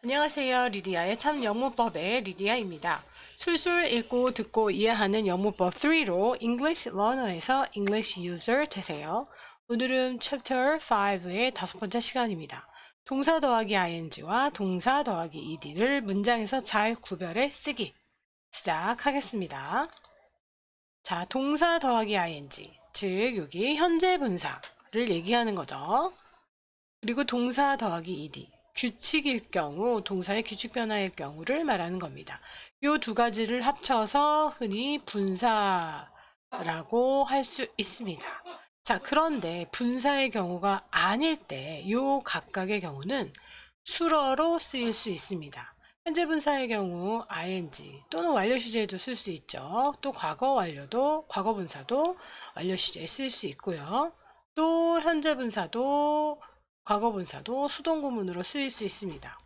안녕하세요. 리디아의 참 영문법의 리디아입니다. 술술 읽고 듣고 이해하는 영문법 3로 English Learner에서 English User 되세요. 오늘은 Chapter 5의 5번째 시간입니다. 동사 더하기 ing와 동사 더하기 ed를 문장에서 잘 구별해 쓰기 시작하겠습니다. 자, 동사 더하기 ing, 즉 여기 현재 분사를 얘기하는 거죠. 그리고 동사 더하기 ed, 규칙일 경우, 동사의 규칙 변화일 경우를 말하는 겁니다. 이 두 가지를 합쳐서 흔히 분사라고 할 수 있습니다. 자, 그런데 분사의 경우가 아닐 때 이 각각의 경우는 수러로 쓰일 수 있습니다. 현재 분사의 경우 ing 또는 완료 시제에도 쓸 수 있죠. 또 과거 완료도, 과거 분사도 완료 시제에 쓸 수 있고요. 또 현재 분사도 과거 분사도 수동구문으로 쓰일 수 있습니다.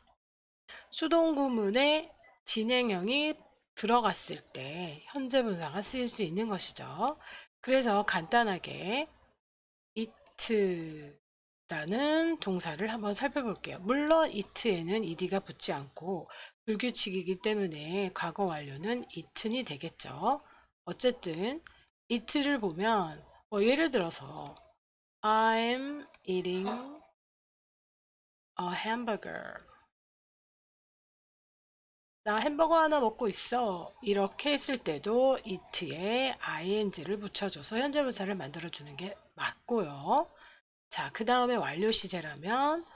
수동구문에 진행형이 들어갔을 때 현재 분사가 쓰일 수 있는 것이죠. 그래서 간단하게 it라는 동사를 한번 살펴볼게요. 물론 it에는 ed가 붙지 않고 불규칙이기 때문에 과거 완료는 it이 되겠죠. 어쨌든 it를 보면 예를 들어서 I'm eating a hamburger. 나 햄버거 하나 먹고 있어. 이렇게 했을 때도 it에 ing를 붙여줘서 현재분사를 만들어주는 게 맞고요. 자, 그 다음에 완료 시제라면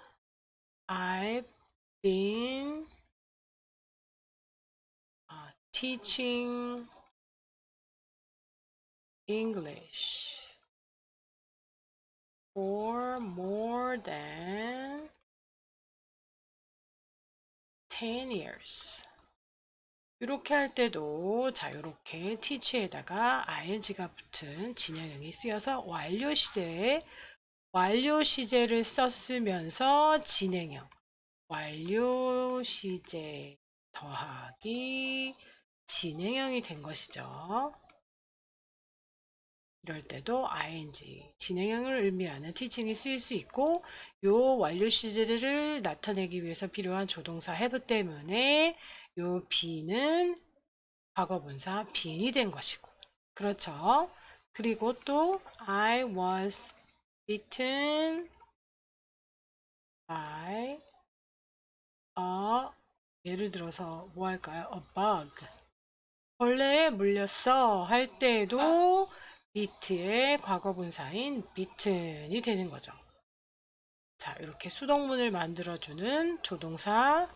I've been teaching English for more than 10 years. 이렇게 할 때도 자 이렇게 teach에다가 ing가 붙은 진행형이 쓰여서 완료 시제를 썼으면서 진행형 완료 시제 더하기 진행형이 된 것이죠. 이럴 때도 ing 진행형을 의미하는 teaching이 쓰일 수 있고 요 완료 시제를 나타내기 위해서 필요한 조동사 have 때문에 요 be는 과거분사 being이 된 것이고 그렇죠. 그리고 또 I was bitten by 예를 들어서 뭐 할까요? a bug 벌레에 물렸어 할 때에도 bit의 과거분사인 bitten이 되는 거죠. 자, 이렇게 수동문을 만들어주는 조동사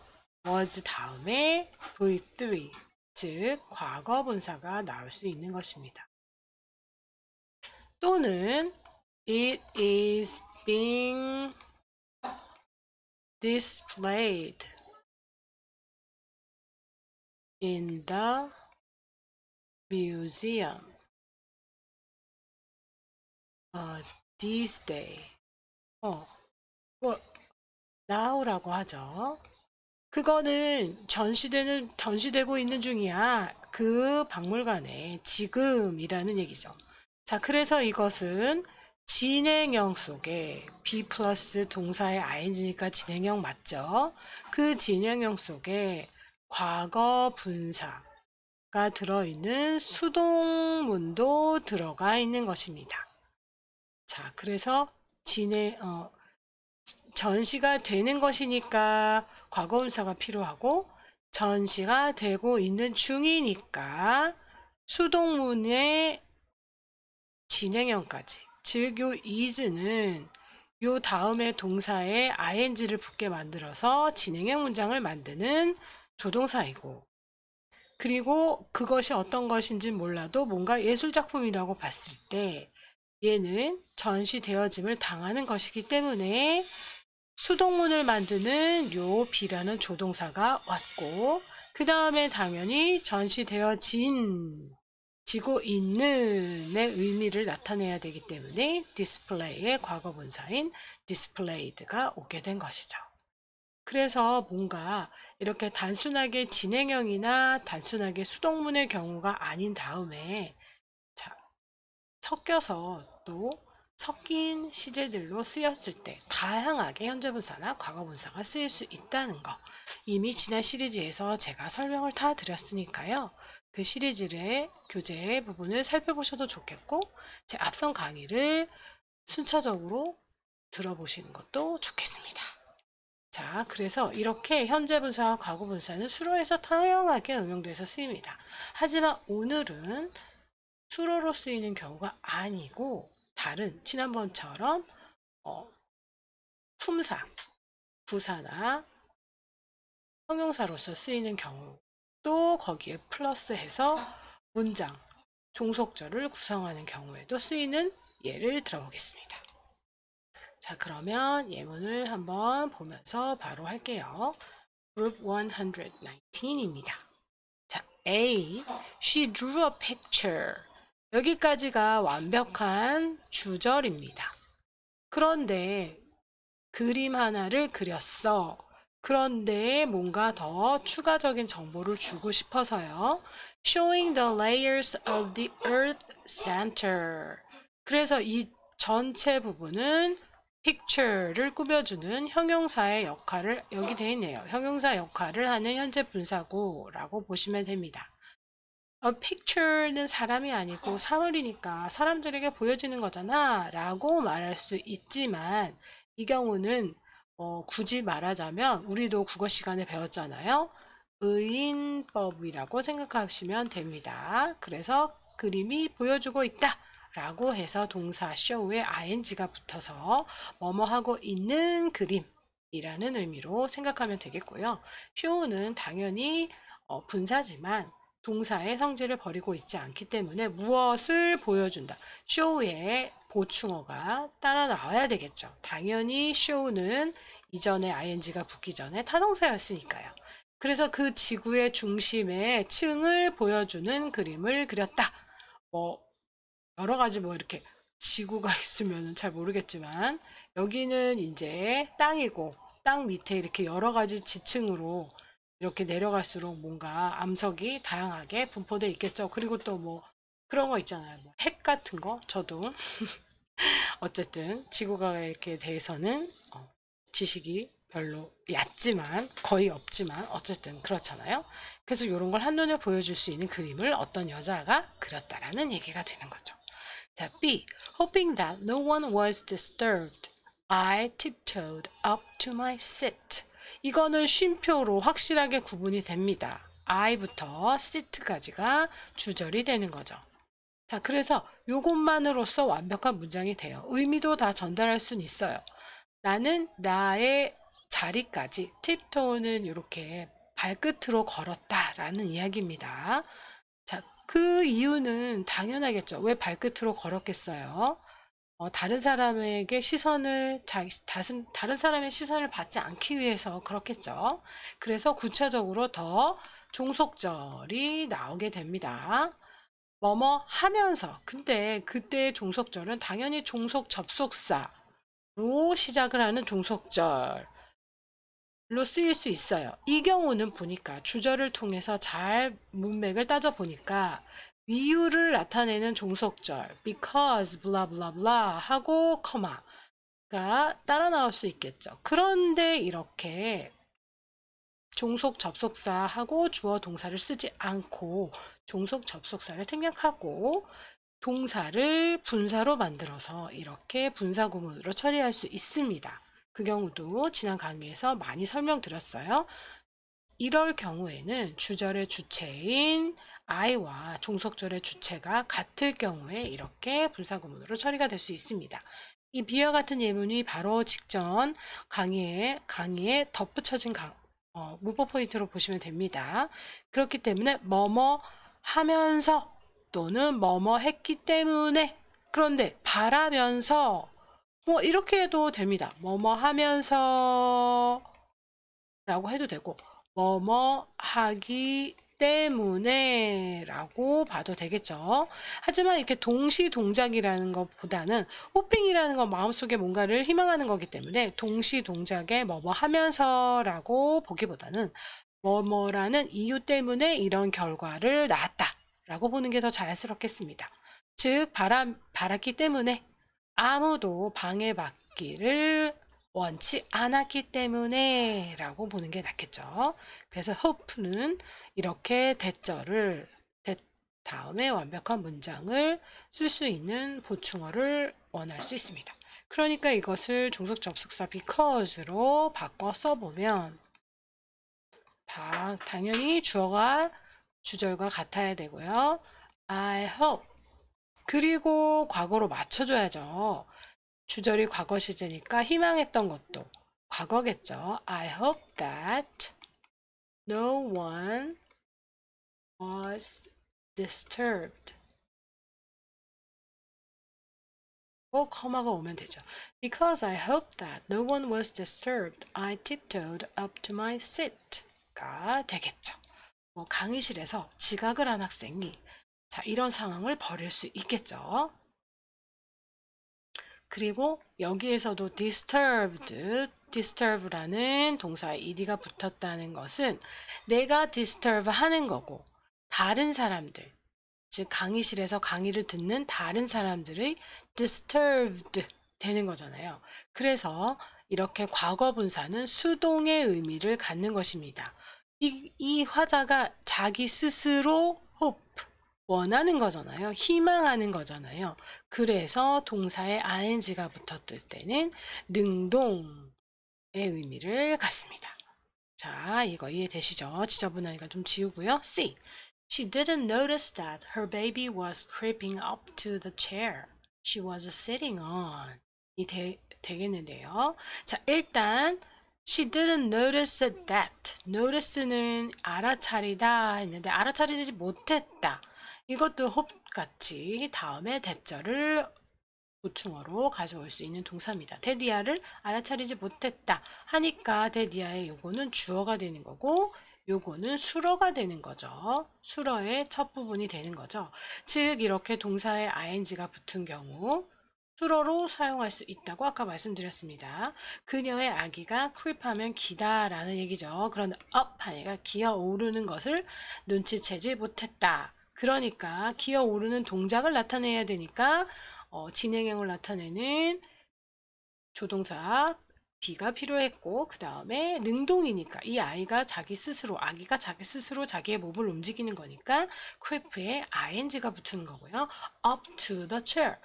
was 다음에 V3 즉 과거분사가 나올 수 있는 것입니다. 또는 it is being displayed in the museum this day. 뭐 now라고 하죠. 그거는 전시되고 있는 중이야. 그 박물관에 지금이라는 얘기죠. 자, 그래서 이것은 진행형 속에 be 플러스 동사의 ing니까 진행형 맞죠? 그 진행형 속에 과거 분사가 들어있는 수동문도 들어가 있는 것입니다. 자, 그래서 전시가 되는 것이니까 과거분사가 필요하고 전시가 되고 있는 중이니까 수동문의 진행형까지 즉 요 is는 요 다음에 동사에 ing를 붙게 만들어서 진행형 문장을 만드는 조동사이고 그리고 그것이 어떤 것인지 몰라도 뭔가 예술작품이라고 봤을 때 얘는 전시되어짐을 당하는 것이기 때문에 수동문을 만드는 요 be라는 조동사가 왔고 그 다음에 당연히 지고 있는의 의미를 나타내야 되기 때문에 display의 과거분사인 displayed가 오게 된 것이죠. 그래서 뭔가 이렇게 단순하게 진행형이나 단순하게 수동문의 경우가 아닌 다음에 자, 섞여서 또 섞인 시제들로 쓰였을 때 다양하게 현재분사나 과거분사가 쓰일 수 있다는 거. 이미 지난 시리즈에서 제가 설명을 다 드렸으니까요. 그 시리즈의 교재 부분을 살펴보셔도 좋겠고, 제 앞선 강의를 순차적으로 들어보시는 것도 좋겠습니다. 자, 그래서 이렇게 현재분사와 과거분사는 수로에서 다양하게 응용돼서 쓰입니다. 하지만 오늘은 수로로 쓰이는 경우가 아니고 다른 지난번처럼 품사, 부사나 형용사로서 쓰이는 경우 또 거기에 플러스해서 문장, 종속절을 구성하는 경우에도 쓰이는 예를 들어보겠습니다. 자, 그러면 예문을 한번 보면서 바로 할게요. Group 119입니다. 자, A. She drew a picture. 여기까지가 완벽한 주절입니다. 그런데 그림 하나를 그렸어. 그런데 뭔가 더 추가적인 정보를 주고 싶어서요. Showing the layers of the earth center. 그래서 이 전체 부분은 picture를 꾸며주는 형용사의 역할을, 여기 되어 있네요. 형용사 역할을 하는 현재 분사구라고 보시면 됩니다. picture는 사람이 아니고 사물이니까 사람들에게 보여지는 거잖아 라고 말할 수 있지만, 이 경우는 굳이 말하자면 우리도 국어 시간에 배웠잖아요. 의인법이라고 생각하시면 됩니다. 그래서 그림이 보여주고 있다 라고 해서 동사 show에 ing가 붙어서 뭐뭐 하고 있는 그림이라는 의미로 생각하면 되겠고요. show는 당연히 분사지만 동사의 성질을 버리고 있지 않기 때문에 무엇을 보여준다. show에 보충어가 따라 나와야 되겠죠. 당연히 show는 이전에 ing가 붙기 전에 타동사였으니까요. 그래서 그 지구의 중심에 층을 보여주는 그림을 그렸다. 여러 가지 이렇게 지구가 있으면 잘 모르겠지만, 여기는 이제 땅이고 땅 밑에 이렇게 여러 가지 지층으로 이렇게 내려갈수록 뭔가 암석이 다양하게 분포되어 있겠죠. 그리고 또 그런 거 있잖아요. 핵 같은 거. 저도 어쨌든 지구과학에 대해서는 지식이 별로 얕지만 거의 없지만 어쨌든 그렇잖아요. 그래서 이런 걸 한눈에 보여줄 수 있는 그림을 어떤 여자가 그렸다라는 얘기가 되는 거죠. 자, B. Hoping that no one was disturbed, I tiptoed up to my seat. 이거는 쉼표로 확실하게 구분이 됩니다. I부터 sit까지가 주절이 되는 거죠. 자, 그래서 이것만으로써 완벽한 문장이 돼요. 의미도 다 전달할 수는 있어요. 나는 나의 자리까지, tiptoe는 이렇게 발끝으로 걸었다라는 이야기입니다. 자, 그 이유는 당연하겠죠. 왜 발끝으로 걸었겠어요? 다른 사람에게 다른 사람의 시선을 받지 않기 위해서 그렇겠죠. 그래서 구체적으로 더 종속절이 나오게 됩니다. 뭐뭐 하면서. 근데 그때의 종속절은 당연히 종속 접속사로 시작을 하는 종속절로 쓰일 수 있어요. 이 경우는 보니까 주절을 통해서 잘 문맥을 따져보니까 이유를 나타내는 종속절 because blah blah blah 하고 커마가 따라 나올 수 있겠죠. 그런데 이렇게 종속 접속사하고 주어 동사를 쓰지 않고 종속 접속사를 생략하고 동사를 분사로 만들어서 이렇게 분사 구문으로 처리할 수 있습니다. 그 경우도 지난 강의에서 많이 설명드렸어요. 이럴 경우에는 주절의 주체인 I와 종속절의 주체가 같을 경우에 이렇게 분사 구문으로 처리가 될 수 있습니다. 이 B와 같은 예문이 바로 직전 강의에 덧붙여진 문법 포인트로 보시면 됩니다. 그렇기 때문에 뭐뭐 하면서 또는 뭐뭐 했기 때문에, 그런데 바라면서 이렇게 해도 됩니다. 뭐뭐 하면서 라고 해도 되고 뭐뭐 하기 때문에 라고 봐도 되겠죠. 하지만 이렇게 동시 동작이라는 것보다는 호핑이라는 건 마음속에 뭔가를 희망하는 거기 때문에 동시 동작에 뭐뭐 하면서 라고 보기보다는 뭐뭐라는 이유 때문에 이런 결과를 낳았다 라고 보는 게 더 자연스럽겠습니다. 즉 바랐기 때문에 아무도 방해받기를 원치 않았기 때문에 라고 보는 게 낫겠죠. 그래서 hope는 이렇게 대절을 다음에 완벽한 문장을 쓸 수 있는 보충어를 원할 수 있습니다. 그러니까 이것을 종속 접속사 because로 바꿔 써보면 당연히 주어가 주절과 같아야 되고요. I hope. 그리고 과거로 맞춰줘야죠. 주절이 과거 시제니까 희망했던 것도 과거겠죠. I hope that no one was disturbed. 커마가 오면 되죠. Because I hope that no one was disturbed, I tiptoed up to my seat가 되겠죠. 강의실에서 지각을 한 학생이 이런 상황을 벌일 수 있겠죠. 그리고 여기에서도 disturb라는 동사에 ed가 붙었다는 것은 내가 disturb 하는 거고 다른 사람들, 즉 강의실에서 강의를 듣는 다른 사람들의 disturbed 되는 거잖아요. 그래서 이렇게 과거 분사는 수동의 의미를 갖는 것입니다. 이 화자가 자기 스스로 hope, 원하는 거잖아요. 희망하는 거잖아요. 그래서 동사에 ing가 붙었을 때는 능동의 의미를 갖습니다. 자, 이거 이해되시죠? 지저분하니까 좀 지우고요. C. She didn't notice that her baby was creeping up to the chair she was sitting on. 되겠는데요. 자, 일단 She didn't notice that. notice는 알아차리다 했는데 알아차리지 못했다. 이것도 hope 같이 다음에 대절을 보충어로 가져올 수 있는 동사입니다. 데디아를 알아차리지 못했다 하니까 데디아의 요거는 주어가 되는 거고 요거는 수러가 되는 거죠. 수러의 첫 부분이 되는 거죠. 즉 이렇게 동사에 ing가 붙은 경우 수러로 사용할 수 있다고 아까 말씀드렸습니다. 그녀의 아기가 creep하면 기다라는 얘기죠. 그런 up 하니까 기어오르는 것을 눈치채지 못했다. 그러니까 기어오르는 동작을 나타내야 되니까 진행형을 나타내는 조동사 be가 필요했고 그 다음에 능동이니까 이 아기가 자기 스스로 자기의 몸을 움직이는 거니까 creep에 ing가 붙는 거고요. up to the chair.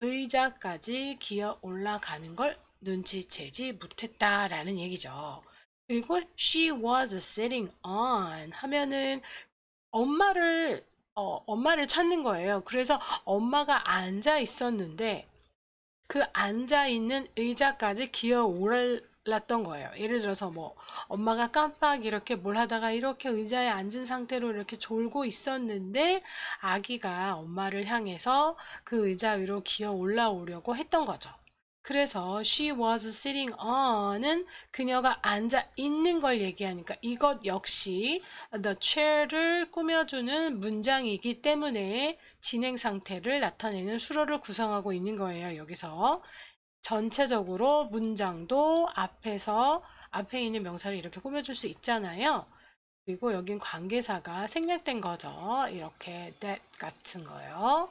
의자까지 기어 올라가는 걸 눈치채지 못했다라는 얘기죠. 그리고 she was sitting on 하면은 엄마를 찾는 거예요. 그래서 엄마가 앉아 있었는데 그 앉아 있는 의자까지 기어 올랐던 거예요. 예를 들어서 엄마가 깜빡 이렇게 뭘 하다가 이렇게 의자에 앉은 상태로 이렇게 졸고 있었는데 아기가 엄마를 향해서 그 의자 위로 기어 올라오려고 했던 거죠. 그래서 she was sitting on은 그녀가 앉아 있는 걸 얘기하니까 이것 역시 the chair를 꾸며주는 문장이기 때문에 진행 상태를 나타내는 수로를 구성하고 있는 거예요. 여기서 전체적으로 문장도 앞에 있는 명사를 이렇게 꾸며줄 수 있잖아요. 그리고 여긴 관계사가 생략된 거죠. 이렇게 that 같은 거요.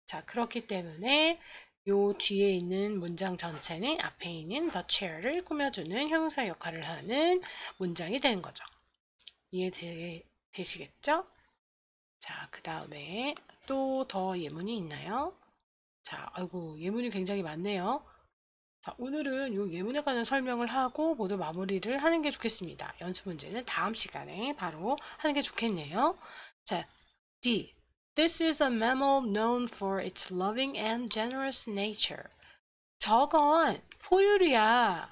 자, 그렇기 때문에 요 뒤에 있는 문장 전체는 앞에 있는 the chair를 꾸며주는 형용사 역할을 하는 문장이 되는 거죠. 이해되시겠죠? 자, 그 다음에 또 더 예문이 있나요? 자, 아이고, 예문이 굉장히 많네요. 자, 오늘은 요 예문에 관한 설명을 하고 모두 마무리를 하는 게 좋겠습니다. 연수 문제는 다음 시간에 바로 하는 게 좋겠네요. 자, D. This is a mammal known for its loving and generous nature. 저건 포유류야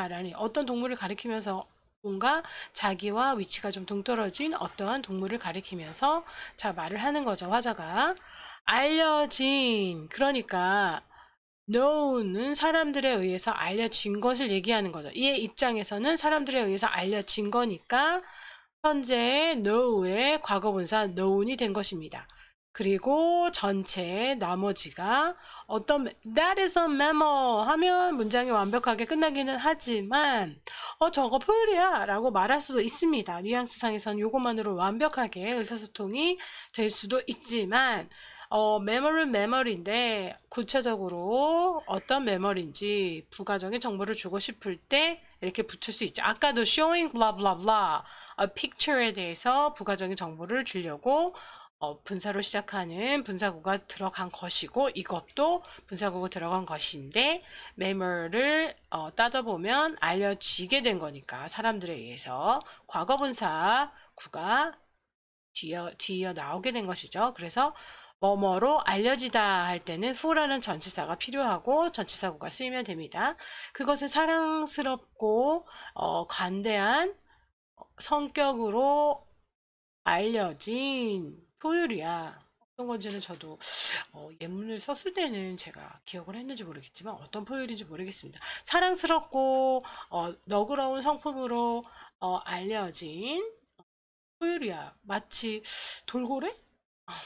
라니 어떤 동물을 가리키면서 뭔가 자기와 위치가 좀 동떨어진 어떠한 동물을 가리키면서 말을 하는 거죠. 화자가 알려진, 그러니까 known은 사람들에 의해서 알려진 것을 얘기하는 거죠. 이의 입장에서는 사람들에 의해서 알려진 거니까 현재 know의 과거분사 known이 된 것입니다. 그리고 전체 나머지가 that is a mammal 하면 문장이 완벽하게 끝나기는 하지만 저거 포유류야 라고 말할 수도 있습니다. 뉘앙스상에서는 이것만으로 완벽하게 의사소통이 될 수도 있지만 메모는 메모리인데 구체적으로 어떤 메모리인지 부가적인 정보를 주고 싶을 때 이렇게 붙일 수 있죠. 아까도 showing blah blah blah a picture에 대해서 부가적인 정보를 주려고 분사로 시작하는 분사구가 들어간 것이고 이것도 분사구가 들어간 것인데 메모를 따져보면 알려지게 된 거니까 사람들에 의해서 과거분사구가 뒤이어 나오게 된 것이죠. 그래서 뭐뭐로 알려지다 할 때는 for라는 전치사가 필요하고 전치사구가 쓰이면 됩니다. 그것은 사랑스럽고 관대한 성격으로 알려진 포유류야. 어떤 건지는 저도 예문을 썼을 때는 제가 기억을 했는지 모르겠지만 어떤 포유류인지 모르겠습니다. 사랑스럽고 너그러운 성품으로 알려진 포유류야. 마치 돌고래?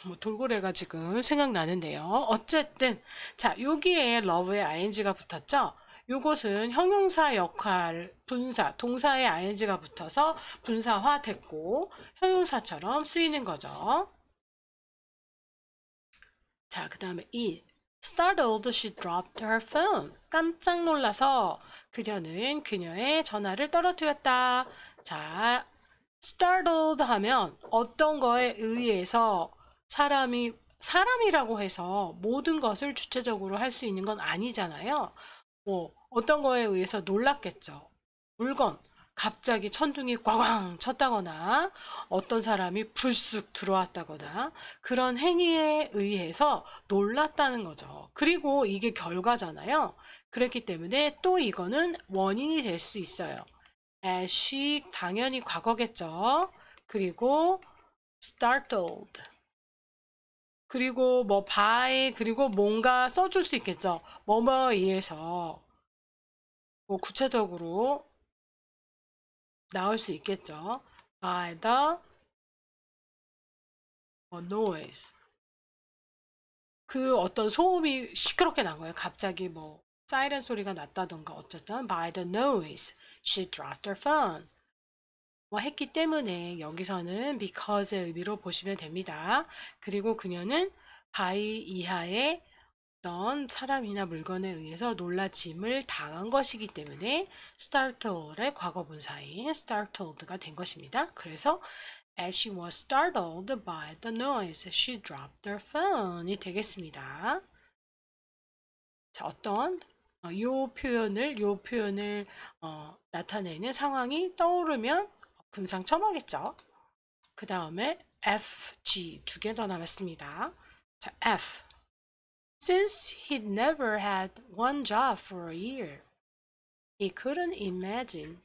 뭐 돌고래가 지금 생각나는데요. 어쨌든 자 여기에 love에 ing가 붙었죠. 요것은 형용사 역할 분사 동사에 ing가 붙어서 분사화 됐고 형용사처럼 쓰이는 거죠. 자, 그 다음에 이 startled she dropped her phone. 깜짝 놀라서 그녀는 그녀의 전화를 떨어뜨렸다. 자, startled 하면 어떤 거에 의해서 사람이라고 해서 모든 것을 주체적으로 할 수 있는 건 아니잖아요. 뭐 어떤 거에 의해서 놀랐겠죠. 물건, 갑자기 천둥이 꽝꽝 쳤다거나 어떤 사람이 불쑥 들어왔다거나 그런 행위에 의해서 놀랐다는 거죠. 그리고 이게 결과잖아요. 그렇기 때문에 또 이거는 원인이 될 수 있어요. as 당연히 과거겠죠. 그리고 startled 그리고 뭐 by 그리고 뭔가 써줄 수 있겠죠. 뭐뭐에 의해서 뭐 구체적으로 나올 수 있겠죠. by the noise. 그 어떤 소음이 시끄럽게 난 거예요. 갑자기 뭐 사이렌 소리가 났다던가 어쨌든 by the noise she dropped her phone. 뭐 했기 때문에 여기서는 because의 의미로 보시면 됩니다. 그리고 그녀는 by 이하의 어떤 사람이나 물건에 의해서 놀라짐을 당한 것이기 때문에 startled의 과거분사인 startled가 된 것입니다. 그래서 as she was startled by the noise, she dropped her phone이 되겠습니다. 자, 어떤 요 표현을 나타내는 상황이 떠오르면 금상첨화겠죠. 그 다음에 F, G 두 개 더 남았습니다. 자, F. Since he'd never had one job for a year, he couldn't imagine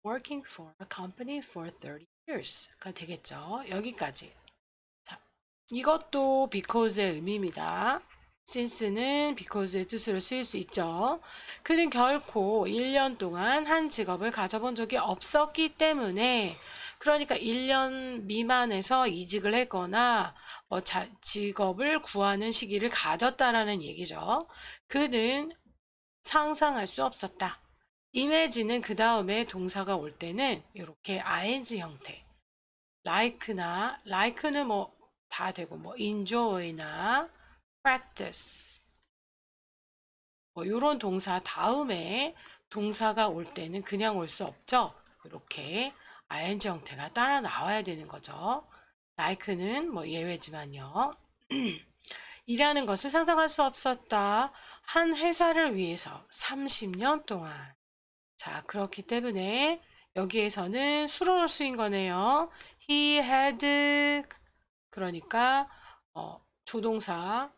working for a company for 30 years가 되겠죠. 여기까지. 자, 이것도 because의 의미입니다. since는 because의 뜻으로 쓰일 수 있죠. 그는 결코 1년 동안 한 직업을 가져본 적이 없었기 때문에 그러니까 1년 미만에서 이직을 했거나 직업을 구하는 시기를 가졌다라는 얘기죠. 그는 상상할 수 없었다. imagine은 그 다음에 동사가 올 때는 이렇게 ing 형태. like는 뭐 다 되고 뭐 enjoy나 practice 뭐 이런 동사 다음에 동사가 올 때는 그냥 올 수 없죠. 이렇게 ing 형태가 따라 나와야 되는 거죠. like는 뭐 예외지만요. 일하는 것을 상상할 수 없었다. 한 회사를 위해서 30년 동안. 자, 그렇기 때문에 여기에서는 수로로 쓰인 거네요. He had 그러니까 조동사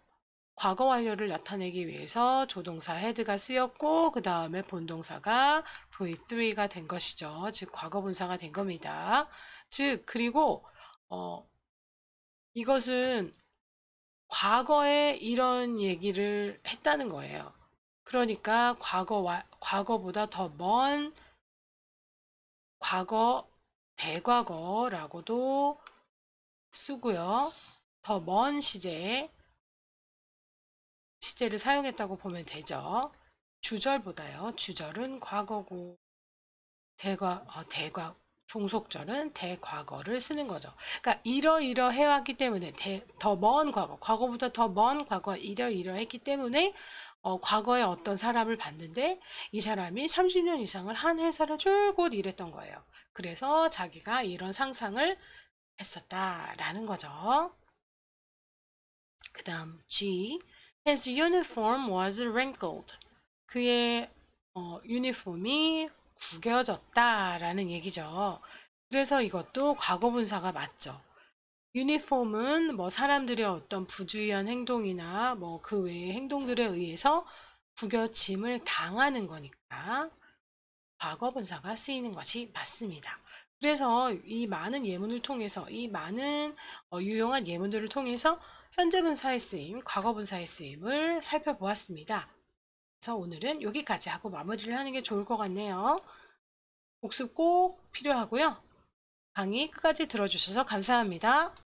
과거 완료를 나타내기 위해서 조동사 had가 쓰였고 그 다음에 본동사가 V3가 된 것이죠. 즉 과거분사가 된 겁니다. 즉 그리고 이것은 과거에 이런 얘기를 했다는 거예요. 그러니까 과거보다 더 먼 과거 대과거라고도 쓰고요. 더 먼 시제를 사용했다고 보면 되죠. 주절보다요. 주절은 과거고 종속절은 대과거를 쓰는 거죠. 그러니까 이러이러해왔기 때문에 더 먼 과거, 과거보다 더 먼 과거 이러이러했기 때문에 과거에 어떤 사람을 봤는데 이 사람이 30년 이상을 한 회사를 줄곧 일했던 거예요. 그래서 자기가 이런 상상을 했었다라는 거죠. 그 다음 G. His uniform was wrinkled. 그의 유니폼이 구겨졌다라는 얘기죠. 그래서 이것도 과거분사가 맞죠. 유니폼은 뭐 사람들의 어떤 부주의한 행동이나 뭐 그 외의 행동들에 의해서 구겨짐을 당하는 거니까 과거분사가 쓰이는 것이 맞습니다. 그래서 이 많은 예문을 통해서 이 많은 유용한 예문들을 통해서 현재분사의 쓰임, 과거분사의 쓰임을 살펴보았습니다. 그래서 오늘은 여기까지 하고 마무리를 하는 게 좋을 것 같네요. 복습 꼭 필요하고요. 강의 끝까지 들어주셔서 감사합니다.